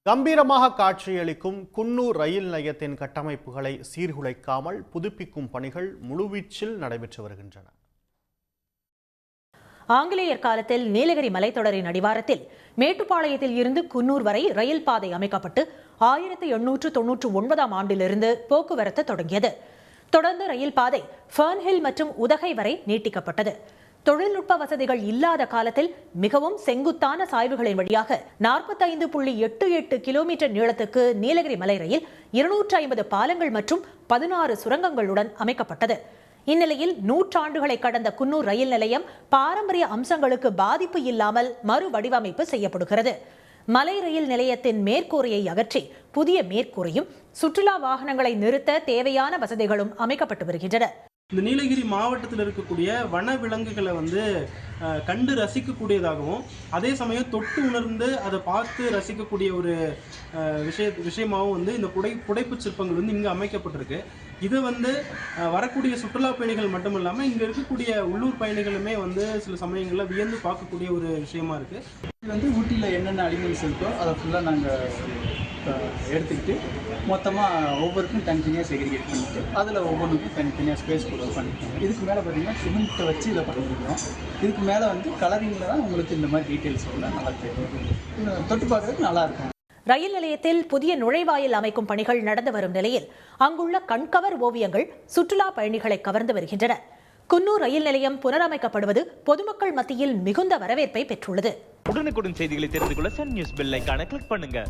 கம்பீரமாக காட்சியளிக்கும் குன்னூர் ரயில் நிலையத்தின் கட்டமைப்புகளை சீர்குலைக்காமல் புதுப்பிக்கும் பணிகள் முழுவீச்சில் நடைபெற்று வருகின்றன. ஆங்கிலேயர் காலத்தில் நீலகிரி மலைத்தொடரின் அடிவாரத்தில் மேட்டுப்பாளையத்தில் இருந்து குன்னூர் வரை ரயில் பாதை அமைக்கப்பட்டு 1899ஆம் ஆண்டிலிருந்து போக்குவரத்து தொடங்கியது. தொடர்ந்து ரயில் பாதை ஃபர்ன்ஹில் மற்றும் உதகை வரை நீட்டிக்கப்பட்டது. தொழில்நுட்ப வசதிகள் இல்லாத காலத்தில் மிகவும் செங்குத்தான சாய்வுகளின் வழியாக 45.88 கிலோமீட்டர் நீளத்துக்கு நீலகிரி மலை ரயில் 250 பாலங்கள் மற்றும் 16 சுரங்கங்களுடன் அமைக்கப்பட்டது. இந்நிலையில் நூற்றாண்டுகளை கடந்த குன்னூர் ரயில் நிலையம் பாரம்பரிய அம்சங்களுக்கு பாதிப்பு இல்லாமல் மறுவடிவமைப்பு செய்யப்படுகிறது. மலை ரயில் நிலையத்தின் மேற்கூரையை அகற்றி புதிய மேற்கூரையும் சுற்றுலா வாகனங்களை நிறுத்த தேவையான வசதிகளும் அமைக்கப்பட்டு வருகின்றன. இந்த நீலகிரி மாவட்டத்தில் இருக்கக்கூடிய வன விலங்குகளை கண்டு ரசிக்கக்கூடியதாகவும் அதே சமயம் தொட்டு உணர்ந்து அதை பார்த்து ரசிக்கக்கூடிய ஒரு விஷயமாகவும் இந்த புடைப்பு சிற்பங்கள் இங்கே அமைக்கப்பட்டிருக்கு. இதை வரக்கூடிய சுற்றுலா பயணிகள் மட்டும் இல்லாமல் இங்கே இருக்கக்கூடிய உள்ளூர் பயணிகளுமே சில சமயங்களில் வியந்து பார்க்கக்கூடிய ஒரு விஷயமா இருக்குது. இது ஊட்டியில் என்னென்ன அனிமல்ஸ் இருக்கோ அதை ஃபுல்லாக நாங்கள் எடுத்துக்கிட்டு மொத்தமாக ஒவ்வொருக்கும் தனித்தனியாக செக்ரிகேட் பண்ணிவிட்டு அதில் ஒவ்வொன்றுக்கும் தனித்தனியாக ஸ்பேஸ் கூட பண்ணியிருக்கோம். இதுக்கு மேலே பார்த்திங்கன்னா சிமெண்ட்டை வச்சு இதை பண்ணியிருக்கோம். இதுக்கு மேலே கலரிங்கில் தான் உங்களுக்கு இந்த மாதிரி டீட்டெயில்ஸ் எல்லாம் நல்லா தெரியும். தொட்டு பார்க்குறதுக்கு நல்லாயிருக்கும். ரயில் நிலையத்தில் புதிய நுழைவாயில் அமைக்கும் பணிகள் நடந்து வரும் நிலையில் அங்குள்ள கண்கவர் ஓவியங்கள் சுற்றுலா பயணிகளை கவர்ந்து வருகின்றன. குன்னூர் ரயில் நிலையம் புனரமைக்கப்படுவது பொதுமக்கள் மத்தியில் மிகுந்த வரவேற்பை பெற்றுள்ளது. உடனுக்குடன் செய்திகளை தெரிந்து கொள்ள சன் நியூஸ் பெல் ஐகானை கிளிக் பண்ணுங்க.